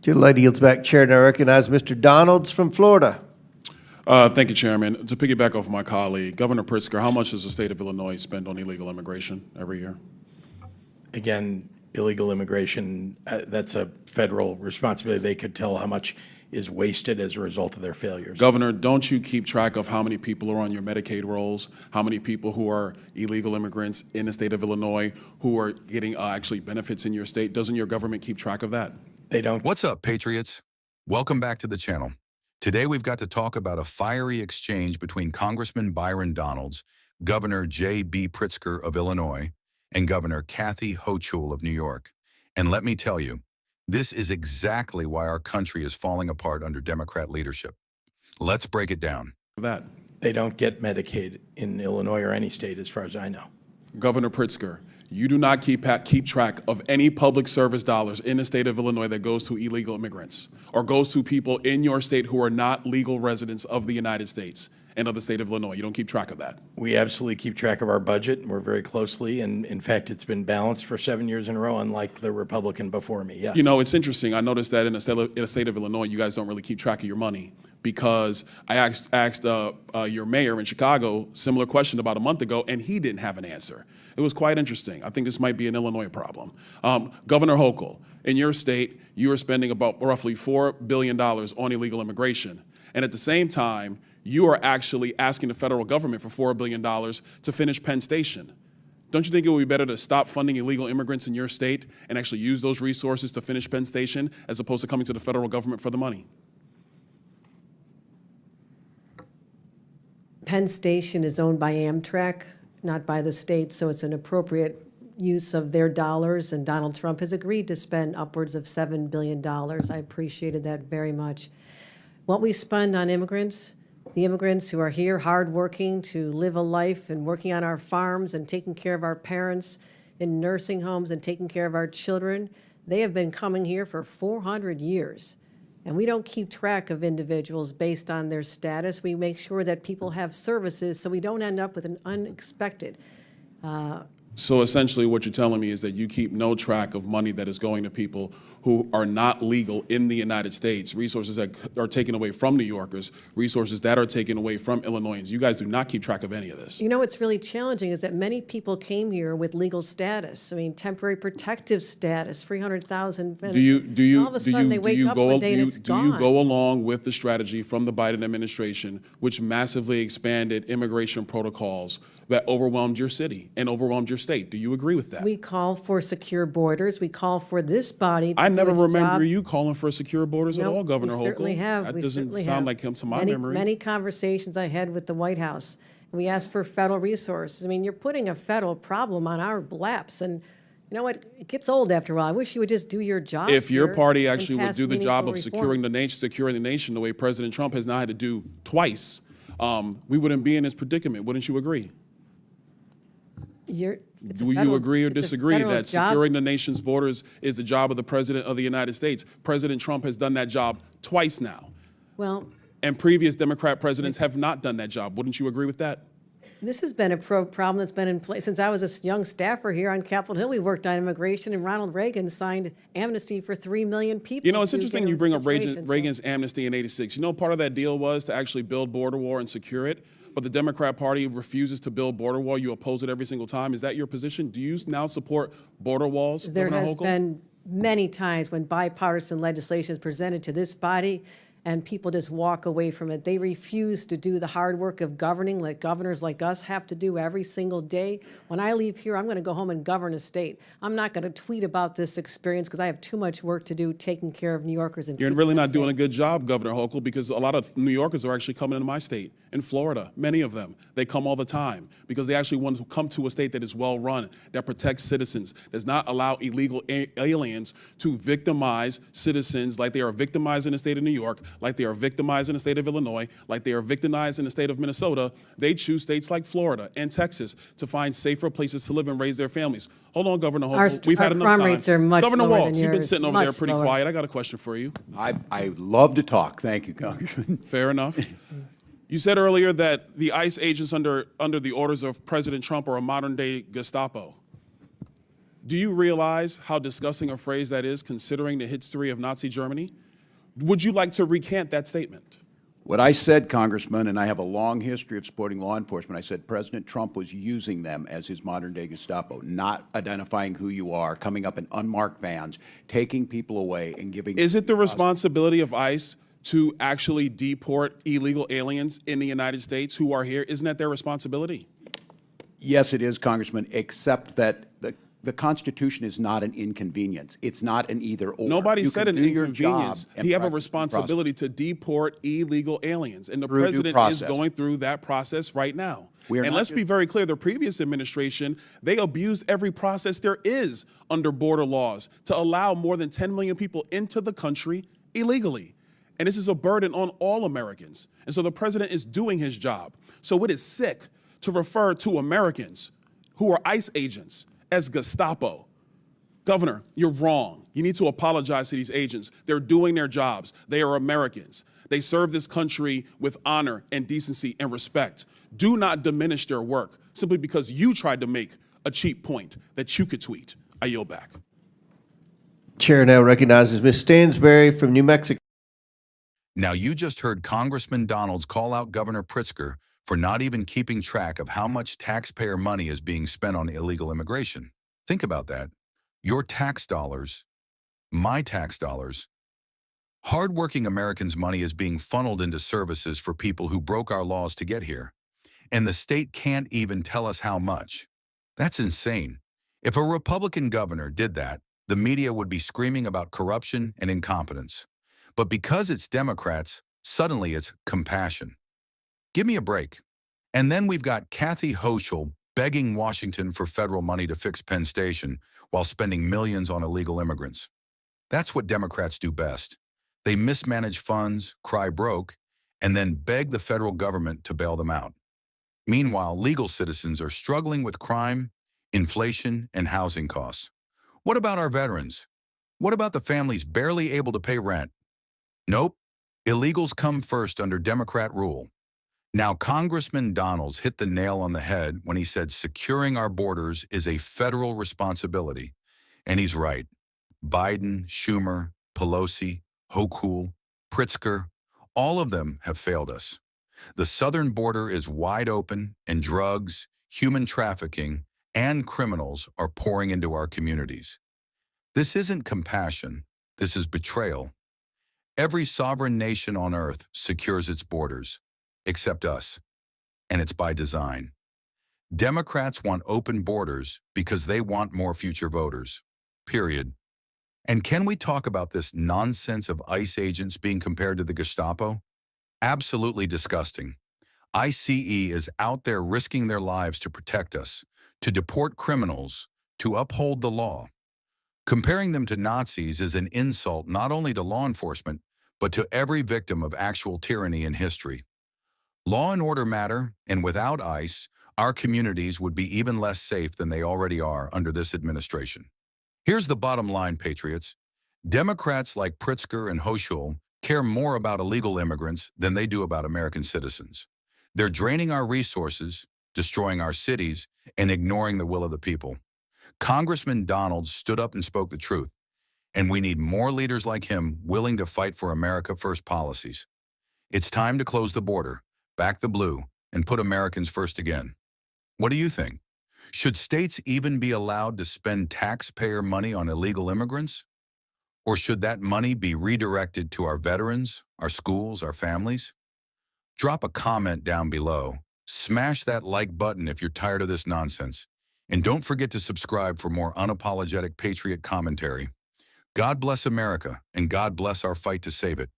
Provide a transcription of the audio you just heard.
Gentlelady yields back chair, and I recognize Mr. Donalds from Florida. Thank you, Chairman. To piggyback off my colleague, Governor Pritzker, how much does the state of Illinois spend on illegal immigration every year? Again, illegal immigration, that's a federal responsibility. They could tell how much is wasted as a result of their failures. Governor, don't you keep track of how many people are on your Medicaid rolls, how many people who are illegal immigrants in the state of Illinois who are getting actually benefits in your state? Doesn't your government keep track of that? They don't. What's up, Patriots? Welcome back to the channel. Today we've got to talk about a fiery exchange between Congressman Byron Donalds, Governor J.B. Pritzker of Illinois, and Governor Kathy Hochul of New York. And let me tell you, this is exactly why our country is falling apart under Democrat leadership. Let's break it down. That. They don't get Medicaid in Illinois or any state, as far as I know. Governor Pritzker, you do not keep track of any public service dollars in the state of Illinois that goes to illegal immigrants or goes to people in your state who are not legal residents of the United States and of the state of Illinois. You don't keep track of that. We absolutely keep track of our budget, and we're very closely, and in fact, it's been balanced for 7 years in a row, unlike the Republican before me, yeah. You know, it's interesting. I noticed that in the state of Illinois, you guys don't really keep track of your money, because I asked your mayor in Chicago similar question about a month ago, and he didn't have an answer. It was quite interesting. I think this might be an Illinois problem. Governor Hochul, in your state, you are spending about roughly $4 billion on illegal immigration, and at the same time, you are actually asking the federal government for $4 billion to finish Penn Station. Don't you think it would be better to stop funding illegal immigrants in your state and actually use those resources to finish Penn Station as opposed to coming to the federal government for the money? Penn Station is owned by Amtrak, not by the state, so it's an appropriate use of their dollars, and Donald Trump has agreed to spend upwards of $7 billion. I appreciated that very much. What we spend on immigrants, the immigrants who are here hardworking to live a life and working on our farms and taking care of our parents in nursing homes and taking care of our children, they have been coming here for 400 years. And we don't keep track of individuals based on their status. We make sure that people have services so we don't end up with an unexpected. So essentially what you're telling me is that you keep no track of money that is going to people who are not legal in the United States, resources that are taken away from New Yorkers, resources that are taken away from Illinoisans. You guys do not keep track of any of this. You know what's really challenging is that many people came here with legal status. I mean, temporary protective status, 300,000. Do you all of a sudden they wake up one day and it's do you gone. go along with the strategy from the Biden administration, which massively expanded immigration protocols that overwhelmed your city and overwhelmed your state? Do you agree with that? We call for secure borders. We call for this body to I never do its remember job. you calling for secure borders at No, all, Governor Hochul. We certainly have. That We doesn't certainly sound have. like him to my memory. Many conversations I had with the White House. We asked for federal resources. I mean, you're putting a federal problem on our laps, and you know what? It gets old after a while. I wish you would just do your job. If your here party and actually would pass do the job meaningful of securing the nation the way President Trump has now had to do twice, we wouldn't be in this predicament. Wouldn't you agree? Do you agree or disagree that securing the nation's borders is the job of the President of the United States? President Trump has done that job twice now. Well, and previous Democrat presidents have not done that job. Wouldn't you agree with that? this has been a problem that's been in place since I was a young staffer here on Capitol Hill. We worked on immigration, and Ronald Reagan signed amnesty for 3 million people. You know, it's interesting you bring up situation, Reagan's amnesty in '86. You know, part of that deal was to actually build border wall and secure it. But the Democrat Party refuses to build border wall. You oppose it every single time. Is that your position? Do you now support border walls, There Governor has Hochul? been many times when bipartisan legislation is presented to this body and people just walk away from it. They refuse to do the hard work of governing like governors like us have to do every single day. When I leave here, I'm going to go home and govern a state. I'm not going to tweet about this experience because I have too much work to do taking care of New Yorkers. And You're really not doing a good job, Governor Hochul, because a lot of New Yorkers are actually coming into my state, in Florida, many of them. They come all the time because they actually want to come to a state that is well-run, that protects citizens, does not allow illegal aliens to victimize citizens like they are victimized in the state of New York, like they are victimized in the state of Illinois, like they are victimized in the state of Minnesota. They choose states like Florida and Texas to find safer places to live and raise their families. Hold on, Governor Hochul. We've had enough time. Crime rates are much Governor lower Waltz, than you've been yours, sitting over there much pretty lower. quiet. I got a question for you. I love to talk. Thank you, Congressman. Fair enough. You said earlier that the ICE agents under the orders of President Trump are a modern-day Gestapo. Do you realize how disgusting a phrase that is, considering the history of Nazi Germany? Would you like to recant that statement? What I said, Congressman, and I have a long history of supporting law enforcement, I said President Trump was using them as his modern-day Gestapo, not identifying who you are, coming up in unmarked vans, taking people away and giving— Is it the responsibility of ICE to actually deport illegal aliens in the United States who are here? Isn't that their responsibility? Yes, it is, Congressman, except that the Constitution is not an inconvenience. It's not an either-or. Nobody You said can an do your job inconvenience. and You have a practice due process. responsibility to deport illegal aliens, and the Through due president is process. going through that process right now. We are And not let's just— be very clear, the previous administration, they abused every process there is under border laws to allow more than 10 million people into the country illegally. And this is a burden on all Americans. And so the president is doing his job. So it is sick to refer to Americans who are ICE agents as Gestapo. Governor, you're wrong. You need to apologize to these agents. They're doing their jobs. They are Americans. They serve this country with honor and decency and respect. Do not diminish their work simply because you tried to make a cheap point that you could tweet. I yield back. Chair now recognizes Ms. Stansberry from New Mexico. Now, you just heard Congressman Donalds call out Governor Pritzker for not even keeping track of how much taxpayer money is being spent on illegal immigration. Think about that. Your tax dollars, my tax dollars, hardworking Americans' money is being funneled into services for people who broke our laws to get here. And the state can't even tell us how much. That's insane. If a Republican governor did that, the media would be screaming about corruption and incompetence. But because it's Democrats, suddenly it's compassion. Give me a break. And then we've got Kathy Hochul begging Washington for federal money to fix Penn Station while spending millions on illegal immigrants. That's what Democrats do best. They mismanage funds, cry broke, and then beg the federal government to bail them out. Meanwhile, legal citizens are struggling with crime, inflation, and housing costs. What about our veterans? What about the families barely able to pay rent? Nope. Illegals come first under Democrat rule. Now, Congressman Donalds hit the nail on the head when he said securing our borders is a federal responsibility. And he's right. Biden, Schumer, Pelosi, Hochul, Pritzker, all of them have failed us. The southern border is wide open, and drugs, human trafficking, and criminals are pouring into our communities. This isn't compassion. This is betrayal. Every sovereign nation on earth secures its borders, except us, and it's by design. Democrats want open borders because they want more future voters, period. And can we talk about this nonsense of ICE agents being compared to the Gestapo? Absolutely disgusting. ICE is out there risking their lives to protect us, to deport criminals, to uphold the law. Comparing them to Nazis is an insult not only to law enforcement, but to every victim of actual tyranny in history. Law and order matter, and without ICE, our communities would be even less safe than they already are under this administration. Here's the bottom line, patriots. Democrats like Pritzker and Hochul care more about illegal immigrants than they do about American citizens. They're draining our resources, destroying our cities, and ignoring the will of the people. Congressman Donalds stood up and spoke the truth, and we need more leaders like him willing to fight for America First policies. It's time to close the border, back the blue, and put Americans first again. What do you think? Should states even be allowed to spend taxpayer money on illegal immigrants? Or should that money be redirected to our veterans, our schools, our families? Drop a comment down below. Smash that like button if you're tired of this nonsense. And don't forget to subscribe for more unapologetic patriot commentary. God bless America, and God bless our fight to save it.